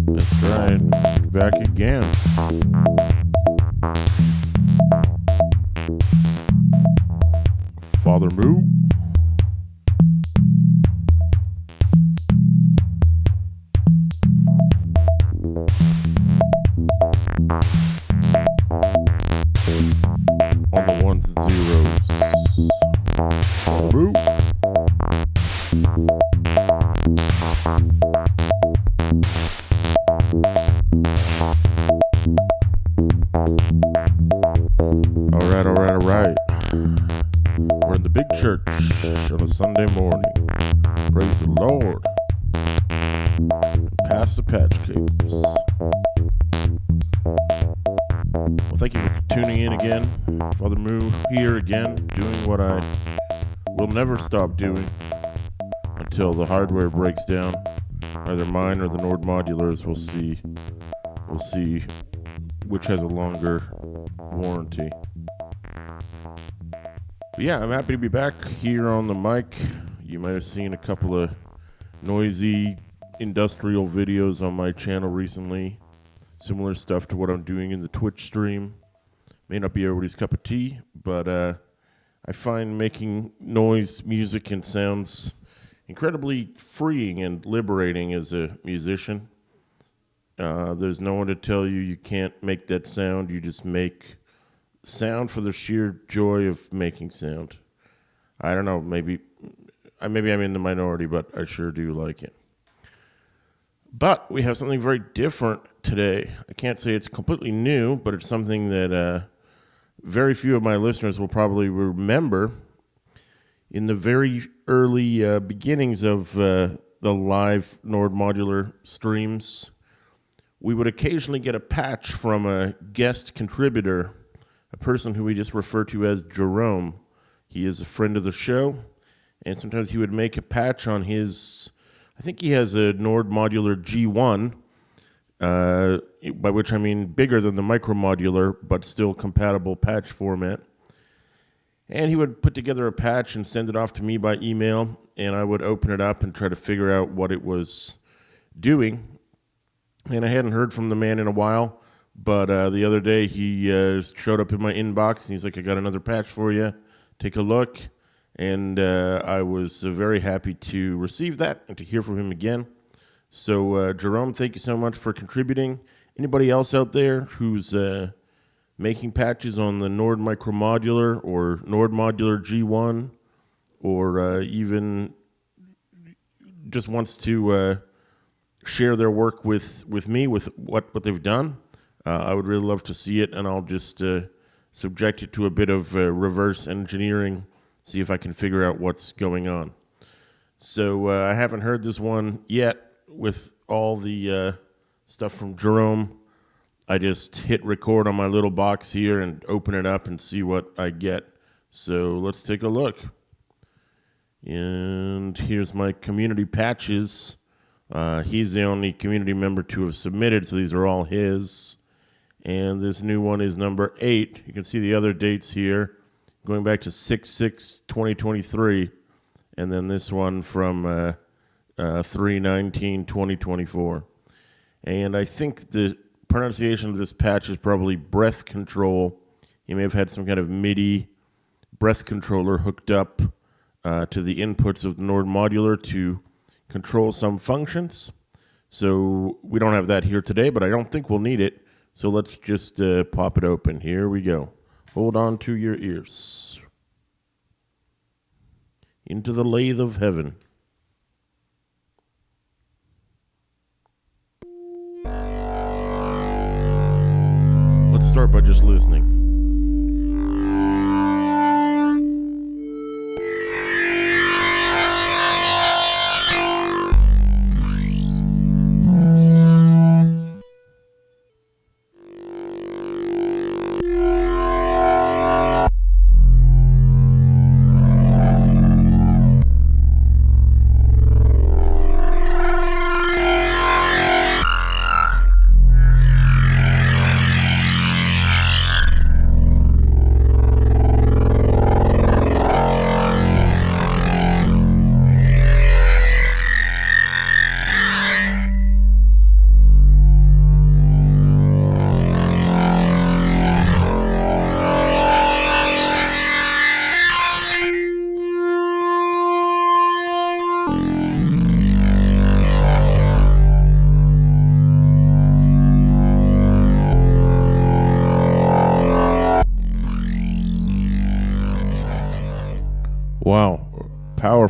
That's right. Back again. Father Moo. On the ones and zeros. Father Moo. All right. We're in the big church on a Sunday morning. Praise the Lord. Pass the patch cables. Well, thank you for tuning in again. Father Moo here again, doing what I will never stop doing until the hardware breaks down. Either mine or the Nord Modulars. We'll see. We'll see which has a longer warranty. But yeah, I'm happy to be back here on the mic. You might have seen a couple of noisy industrial videos on my channel recently. Similar stuff to what I'm doing in the Twitch stream. May not be everybody's cup of tea, but I find making noise, music, and sounds incredibly freeing and liberating as a musician. There's no one to tell you can't make that sound. You just make sound for the sheer joy of making sound. I don't know, maybe I'm in the minority, but I sure do like it. But we have something very different today. I can't say it's completely new, but it's something that very few of my listeners will probably remember. In the very early beginnings of the live Nord Modular streams, we would occasionally get a patch from a guest contributor, a person who we just refer to as Jerome. He is a friend of the show, and sometimes he would make a patch on his, I think he has a Nord Modular G1, by which I mean bigger than the Micro Modular, but still compatible patch format. And he would put together a patch and send it off to me by email, and I would open it up and try to figure out what it was doing. And I hadn't heard from the man in a while, but the other day he showed up in my inbox, and he's like, I got another patch for you. Take a look. And I was very happy to receive that and to hear from him again. So, Jerome, thank you so much for contributing. Anybody else out there who's making patches on the Nord Micro Modular or Nord Modular G1, or even just wants to share their work with me, with what they've done, I would really love to see it, and I'll just subject it to a bit of reverse engineering, see if I can figure out what's going on. So I haven't heard this one yet with all the stuff from Jerome. I just hit record on my little box here and open it up and see what I get. So let's take a look. And here's my community patches. He's the only community member to have submitted, so these are all his. And this new one is number 8. You can see the other dates here, going back to 6/6/2023, and then this one from 3/19/2024. And I think the pronunciation of this patch is probably breath control. You may have had some kind of Midi breath controller hooked up to the inputs of the Nord Modular to control some functions. So we don't have that here today, but I don't think we'll need it. So let's just pop it open. Here we go. Hold on to your ears. Into the lathe of heaven. Let's start by just listening.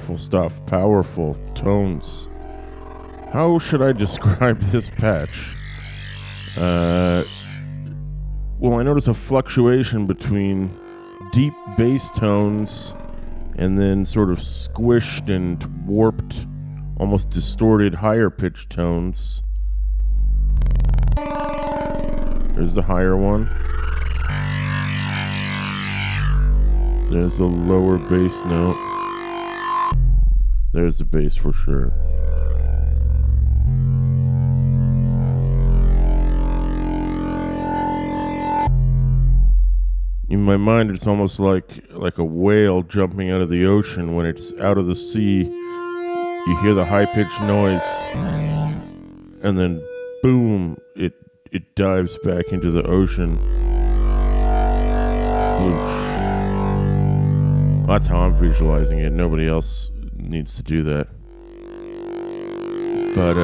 Powerful stuff. Powerful tones. How should I describe this patch? Well, I notice a fluctuation between deep bass tones and then sort of squished and warped, almost distorted higher pitched tones. There's the higher one. There's a lower bass note. There's the bass for sure. In my mind, it's almost like a whale jumping out of the ocean. When it's out of the sea, you hear the high-pitched noise, and then boom, it dives back into the ocean. Sploosh. That's how I'm visualizing it. Nobody else needs to do that. But,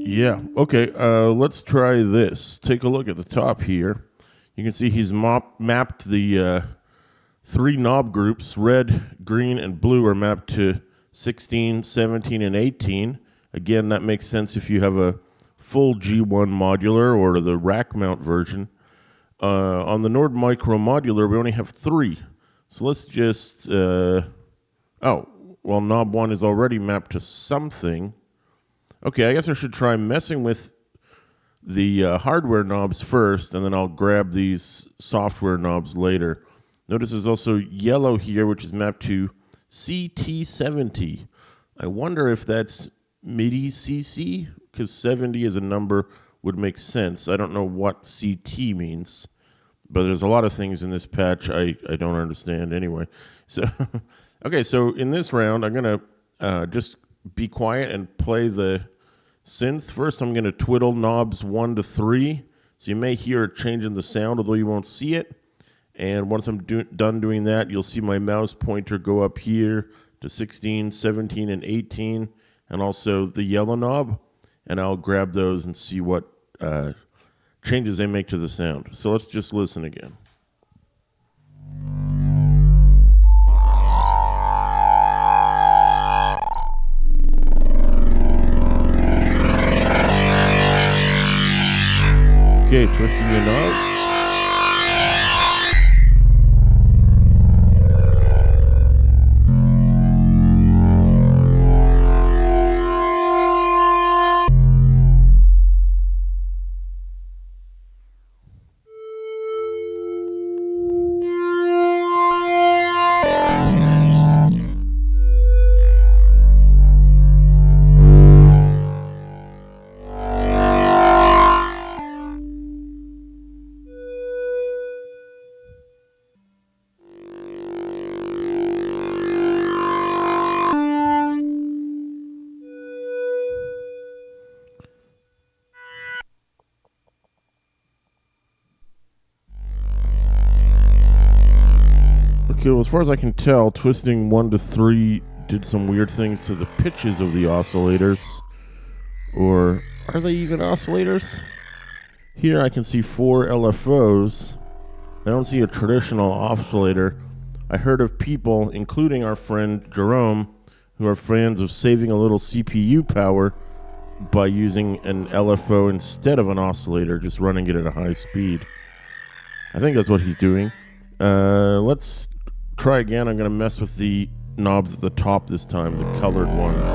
yeah. Okay, let's try this. Take a look at the top here. You can see he's mapped the 3 knob groups. Red, green, and blue are mapped to 16, 17, and 18. Again, that makes sense if you have a full G1 modular or the rack mount version. On the Nord Modular, we only have 3. So let's just... knob 1 is already mapped to something. Okay, I guess I should try messing with the hardware knobs first, and then I'll grab these software knobs later. Notice there's also yellow here, which is mapped to CT70. I wonder if that's Midi CC, because 70 as a number would make sense. I don't know what CT means, but there's a lot of things in this patch I don't understand anyway. So, okay, so in this round, I'm going to just be quiet and play the synth. First, I'm going to twiddle knobs 1 to 3, so you may hear a change in the sound, although you won't see it. And once I'm done doing that, you'll see my mouse pointer go up here to 16, 17, and 18, and also the yellow knob, and I'll grab those and see what changes they make to the sound. So let's just listen again. Okay, twisting your knobs. Okay, well, as far as I can tell, twisting 1 to 3 did some weird things to the pitches of the oscillators. Or are they even oscillators? Here I can see 4 LFOs. I don't see a traditional oscillator. I heard of people, including our friend Jerome, who are fans of saving a little CPU power by using an LFO instead of an oscillator, just running it at a high speed. I think that's what he's doing. Let's try again. I'm going to mess with the knobs at the top this time, the colored ones.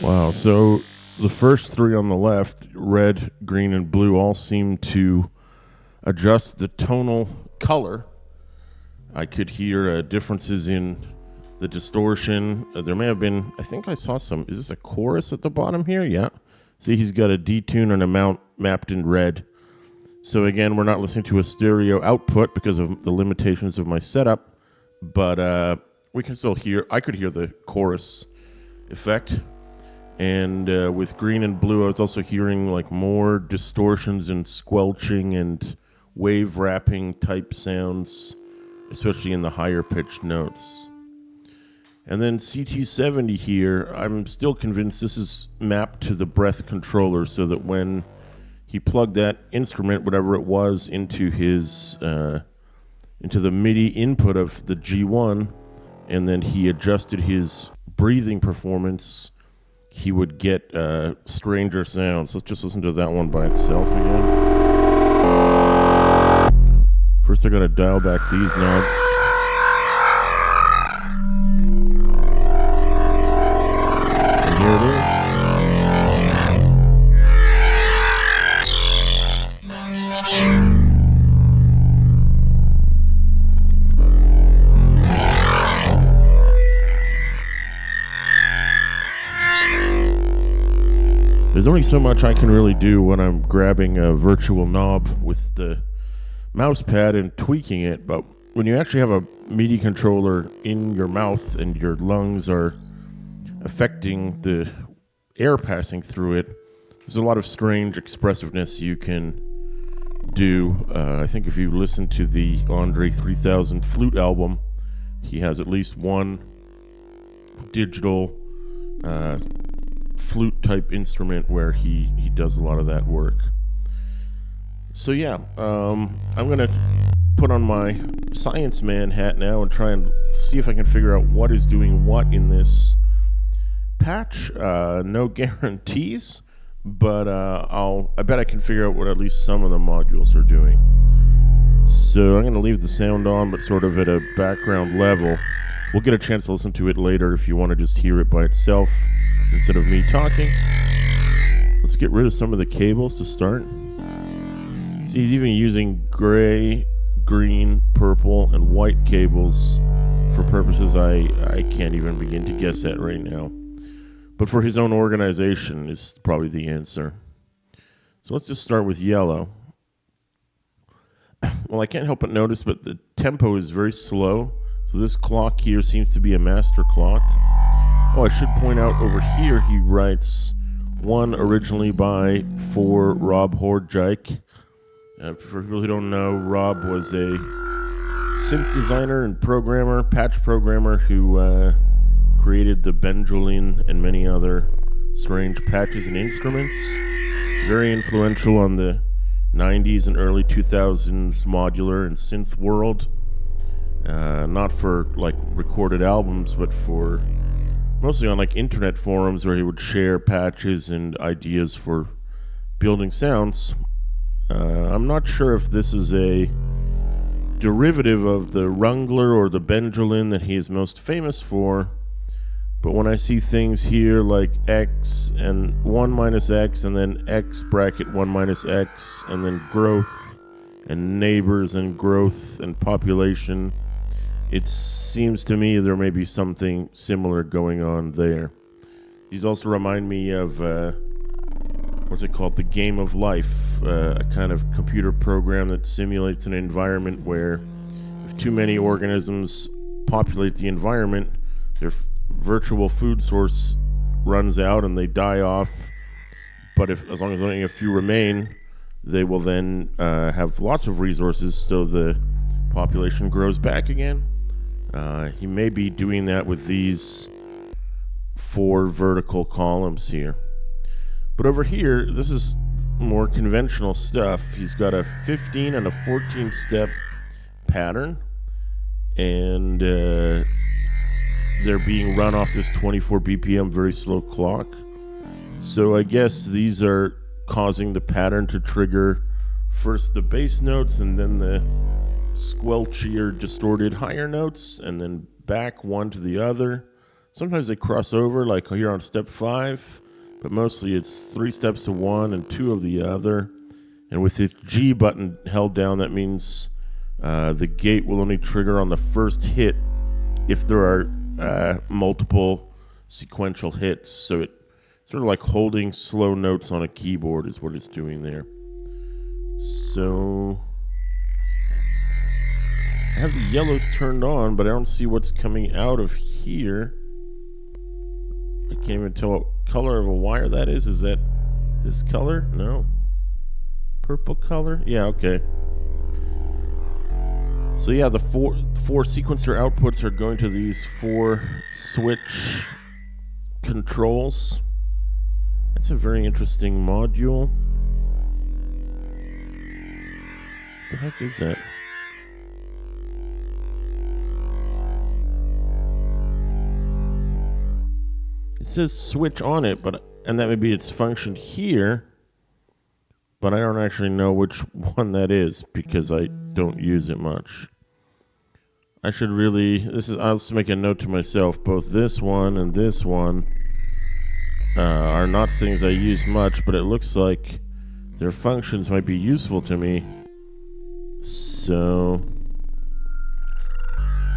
Wow, so the first 3 on the left, red, green, and blue, all seem to adjust the tonal color. I could hear differences in the distortion. There may have been, I think I saw some, is this a chorus at the bottom here? Yeah. See, he's got a detune and a mount mapped in red. So again, we're not listening to a stereo output because of the limitations of my setup, but we can still hear, I could hear the chorus effect. And with green and blue, I was also hearing like more distortions and squelching and wave wrapping type sounds, especially in the higher pitched notes. And then CT70 here, I'm still convinced this is mapped to the breath controller so that when he plugged that instrument, whatever it was, into his into the Midi input of the G1, and then he adjusted his breathing performance, he would get stranger sounds. Let's just listen to that one by itself again. First I gotta dial back these knobs. And here it is. There's only so much I can really do when I'm grabbing a virtual knob with the mouse pad and tweaking it, but when you actually have a MIDI controller in your mouth and your lungs are affecting the air passing through it, there's a lot of strange expressiveness you can do. I think if you listen to the Andre 3000 flute album, he has at least one digital flute type instrument where he does a lot of that work. So yeah, I'm gonna put on my science man hat now and try and see if I can figure out what is doing what in this patch. No guarantees, but I bet I can figure out what at least some of the modules are doing. So I'm gonna leave the sound on, but sort of at a background level. We'll get a chance to listen to it later if you want to just hear it by itself instead of me talking. Let's get rid of some of the cables to start. See, he's even using gray, green, purple, and white cables for purposes I can't even begin to guess at right now. But for his own organization is probably the answer. So let's just start with yellow. Well, I can't help but notice, but the tempo is very slow. So this clock here seems to be a master clock. Oh, I should point out over here he writes one originally for Rob Hordijk. For people who don't know, Rob was a synth designer and programmer, patch programmer who created the Benjolin and many other strange patches and instruments. Very influential on the 90s and early 2000s modular and synth world. Not for like recorded albums, but for mostly on like internet forums where he would share patches and ideas for building sounds. I'm not sure if this is a derivative of the Rungler or the Benjolin that he is most famous for, but when I see things here like X and 1 minus X and then X bracket 1 minus X and then growth and neighbors and growth and population, it seems to me there may be something similar going on there. These also remind me of, what's it called? The Game of Life, a kind of computer program that simulates an environment where if too many organisms populate the environment, their virtual food source runs out and they die off. But as long as only a few remain, they will then have lots of resources so the population grows back again. He may be doing that with these 4 vertical columns here. But over here, this is more conventional stuff. He's got a 15 and a 14 step pattern, and they're being run off this 24 BPM very slow clock. So I guess these are causing the pattern to trigger first the bass notes and then the squelchier, distorted higher notes, and then back one to the other. Sometimes they cross over, like here on step 5, but mostly it's 3 steps to one and 2 of the other. And with the G button held down, that means the gate will only trigger on the first hit if there are multiple sequential hits. So it sort of like holding slow notes on a keyboard is what it's doing there. So I have the yellows turned on, but I don't see what's coming out of here. I can't even tell what color of a wire that is. Is that this color? No. Purple color? Yeah, okay. So yeah, the four sequencer outputs are going to these 4 switch controls. That's a very interesting module. What the heck is that? It says switch on it, and that may be its function here, but I don't actually know which one that is because I don't use it much. I should really, I'll just make a note to myself, both this one and this one are not things I use much, but it looks like their functions might be useful to me. So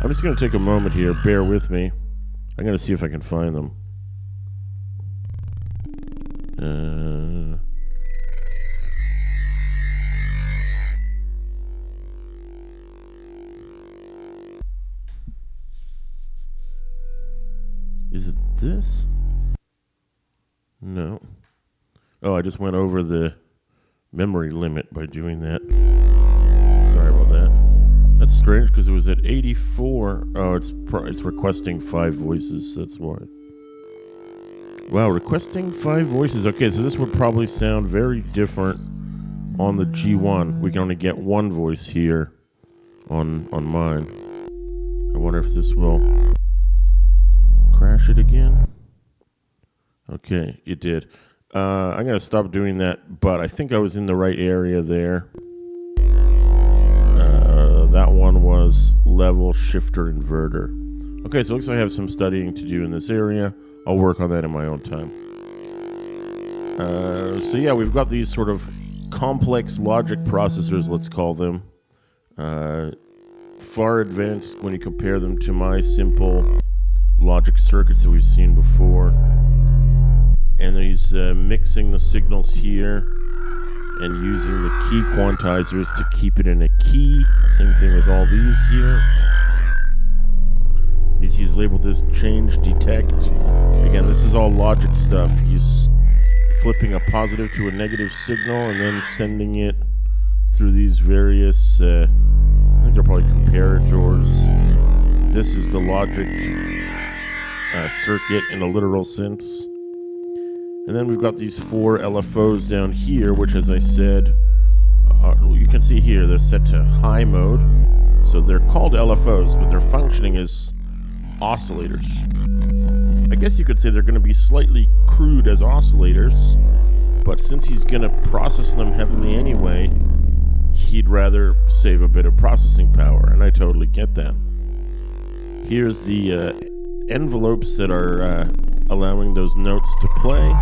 I'm just going to take a moment here, bear with me. I'm going to see if I can find them. Is it this? No. Oh, I just went over the memory limit by doing that. Sorry about that. That's strange because it was at 84. Oh, it's requesting 5 voices. That's why. Wow, requesting 5 voices. Okay, so this would probably sound very different on the G1. We can only get 1 voice here on mine. I wonder if this will crash it again. Okay, it did. I'm going to stop doing that, but I think I was in the right area there. That one was level shifter inverter. Okay, so it looks like I have some studying to do in this area. I'll work on that in my own time. So yeah, we've got these sort of complex logic processors, let's call them. Far advanced when you compare them to my simple logic circuits that we've seen before. And he's mixing the signals here and using the key quantizers to keep it in a key. Same thing with all these here. He's labeled this change detect. Again, this is all logic stuff. He's flipping a positive to a negative signal and then sending it through these various, I think they're probably comparators. This is the logic circuit in a literal sense. And then we've got these 4 LFOs down here, which, as I said, you can see here, they're set to high mode. So they're called LFOs, but their functioning is oscillators. I guess you could say they're going to be slightly crude as oscillators, but since he's going to process them heavily anyway, he'd rather save a bit of processing power, and I totally get that. Here's the envelopes that are allowing those notes to play.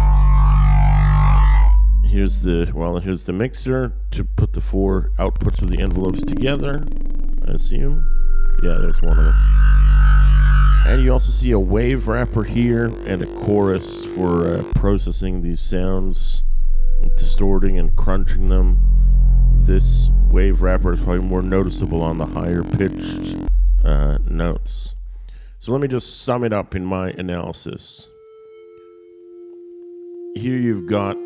Here's the mixer to put the 4 outputs of the envelopes together, I assume. Yeah, there's one of them. And you also see a wave wrapper here and a chorus for processing these sounds, distorting and crunching them. This wave wrapper is probably more noticeable on the higher pitched notes. So let me just sum it up in my analysis. Here you've got 2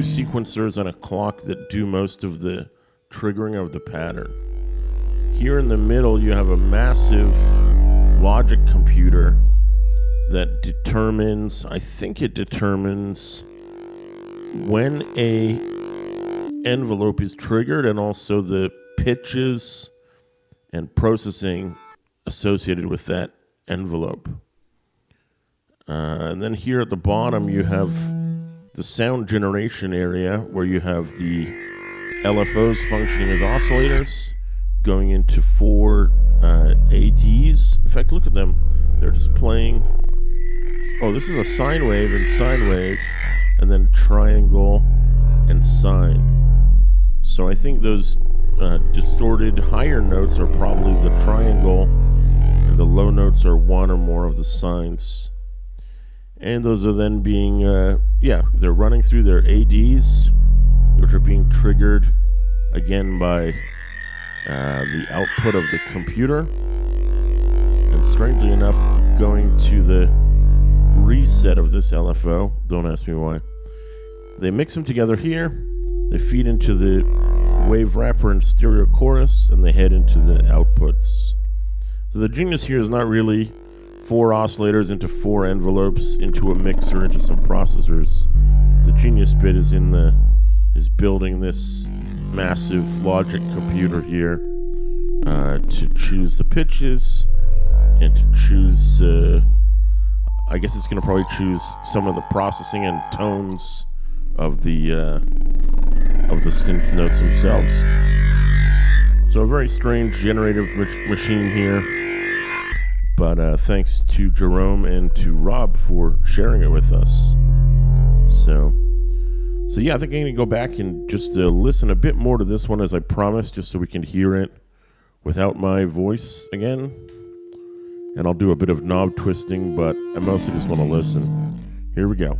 sequencers and a clock that do most of the triggering of the pattern. Here in the middle you have a massive logic computer that determines, I think it determines when a envelope is triggered and also the pitches and processing associated with that envelope. And then here at the bottom you have the sound generation area where you have the LFOs functioning as oscillators going into 4 ADs. In fact, look at them. They're displaying, oh, this is a sine wave and sine wave, and then triangle and sine. So I think those distorted higher notes are probably the triangle, and and the low notes are one or more of the signs. And those are then being, they're running through their ADs, which are being triggered again by the output of the computer. And strangely enough, going to the reset of this LFO, don't ask me why. They mix them together here, they feed into the wave wrapper and stereo chorus, and they head into the outputs. So the genius here is not really 4 oscillators into 4 envelopes, into a mixer, into some processors. The genius bit is building this massive logic computer here to choose the pitches and to choose, I guess it's going to probably choose some of the processing and tones of the synth notes themselves. So a very strange generative machine here. But thanks to Jerome and to Rob for sharing it with us. So yeah, I think I'm going to go back and just listen a bit more to this one as I promised, just so we can hear it without my voice again. And I'll do a bit of knob twisting, but I mostly just want to listen. Here we go.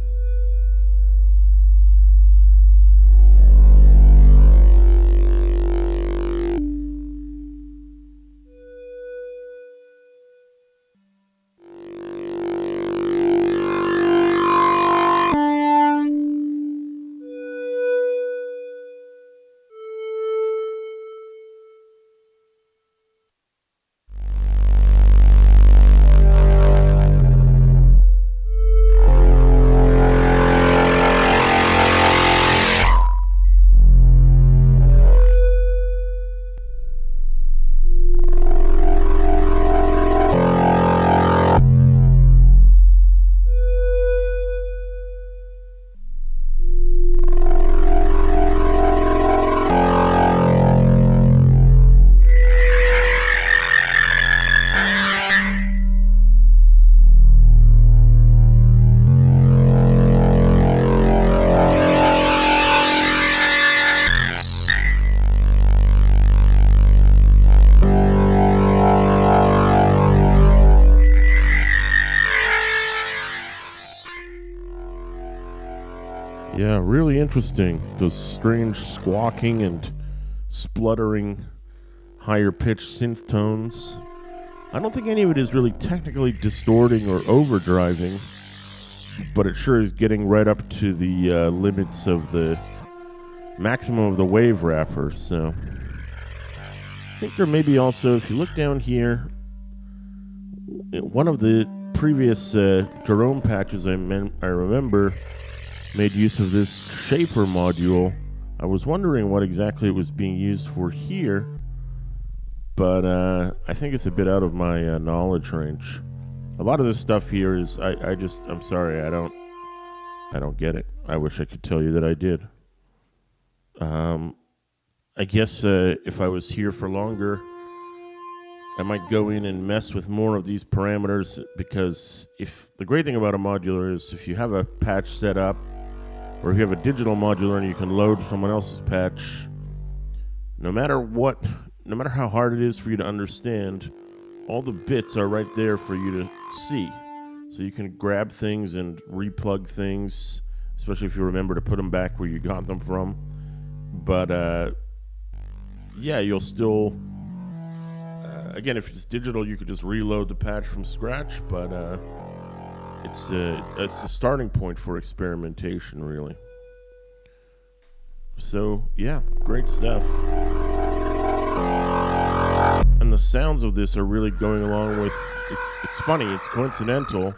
Yeah, really interesting. Those strange squawking and spluttering higher pitched synth tones. I don't think any of it is really technically distorting or overdriving, but it sure is getting right up to the limits of the maximum of the wave wrapper. So I think there may be also, if you look down here, one of the previous Jerome patches I remember made use of this shaper module. I was wondering what exactly it was being used for here, but I think it's a bit out of my knowledge range. A lot of this stuff here is I'm sorry, I don't get it. I wish I could tell you that I did. I guess if I was here for longer, I might go in and mess with more of these parameters, because if the great thing about a modular is if you have a patch set up, or if you have a digital modular and you can load someone else's patch, no matter how hard it is for you to understand, all the bits are right there for you to see. So you can grab things and replug things, especially if you remember to put them back where you got them from. But you'll still, again, if it's digital, you could just reload the patch from scratch, but it's a starting point for experimentation, really. So yeah, great stuff. And the sounds of this are really going along with, it's funny, it's coincidental,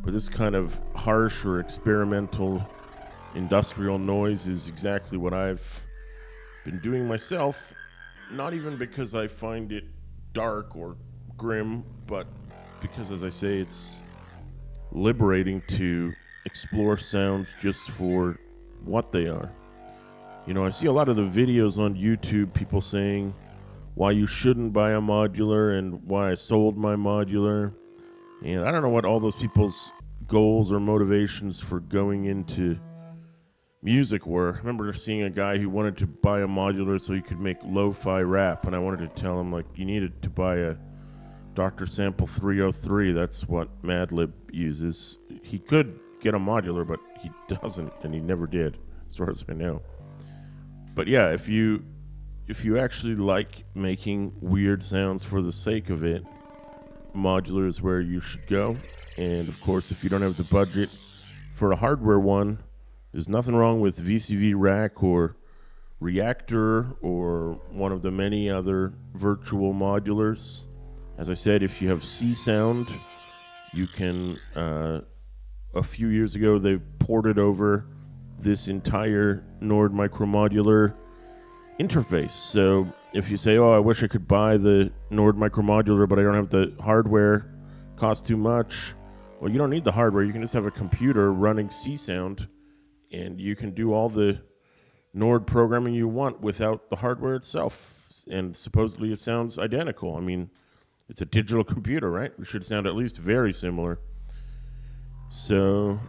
but this kind of harsh or experimental industrial noise is exactly what I've been doing myself, not even because I find it dark or grim, but because, as I say, it's liberating to explore sounds just for what they are. You know, I see a lot of the videos on YouTube, people saying why you shouldn't buy a modular and why I sold my modular. And I don't know what all those people's goals or motivations for going into music were. I remember seeing a guy who wanted to buy a modular so he could make lo-fi rap, and I wanted to tell him, like, you needed to buy a Dr. Sample 303, that's what Madlib uses. He could get a modular, but he doesn't, and he never did, as far as I know. But yeah, if you actually like making weird sounds for the sake of it, modular is where you should go. And of course, if you don't have the budget for a hardware one, there's nothing wrong with VCV Rack or Reactor or one of the many other virtual modulars. As I said, if you have C sound, you can, a few years ago, they ported over this entire Nord Micromodular interface. So if you say, oh, I wish I could buy the Nord Micromodular, but I don't have the hardware, costs too much. Well, you don't need the hardware. You can just have a computer running C sound, and you can do all the Nord programming you want without the hardware itself. And supposedly it sounds identical. I mean, it's a digital computer, right? It should sound at least very similar. So,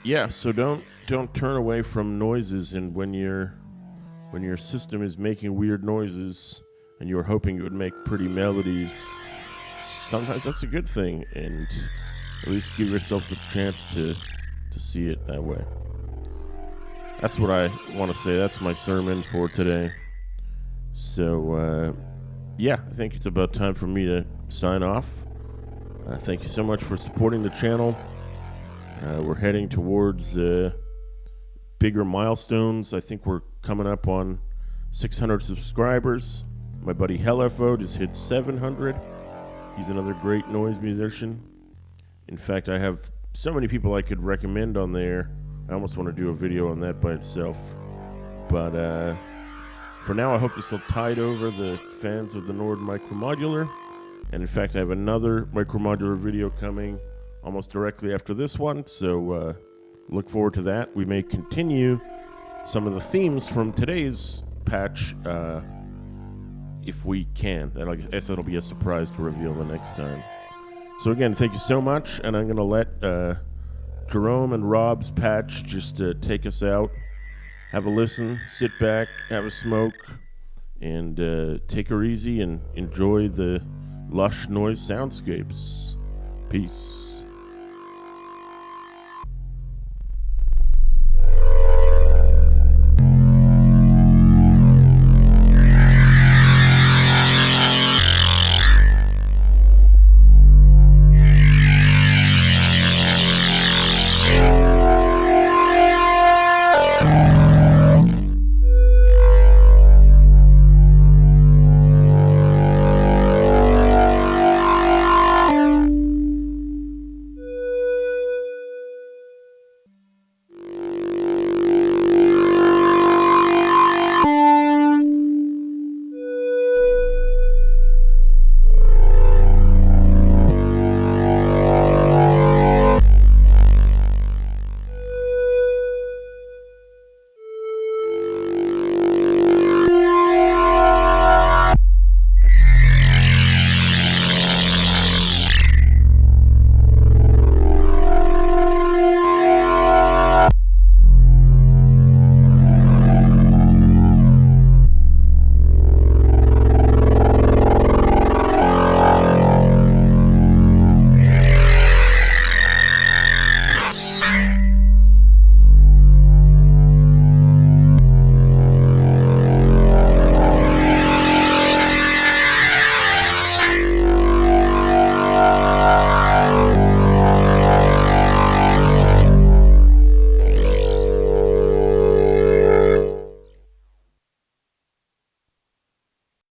yeah, so don't turn away from noises, and when your system is making weird noises and you're hoping it would make pretty melodies, sometimes that's a good thing, and at least give yourself the chance to see it that way. That's what I want to say. That's my sermon for today. So, yeah, I think it's about time for me to sign off. Thank you so much for supporting the channel. We're heading towards bigger milestones. I think we're coming up on 600 subscribers. My buddy HellFO just hit 700. He's another great noise musician. In fact, I have so many people I could recommend on there. I almost want to do a video on that by itself. But for now, I hope this will tide over the fans of the Nord Micromodular. And in fact, I have another Micromodular video coming almost directly after this one. So look forward to that. We may continue some of the themes from today's patch if we can. And I guess that'll be a surprise to reveal the next time. So again, thank you so much. And I'm going to let Jerome and Rob's patch just take us out. Have a listen, sit back, have a smoke, and take her easy and enjoy the lush noise soundscapes. Peace.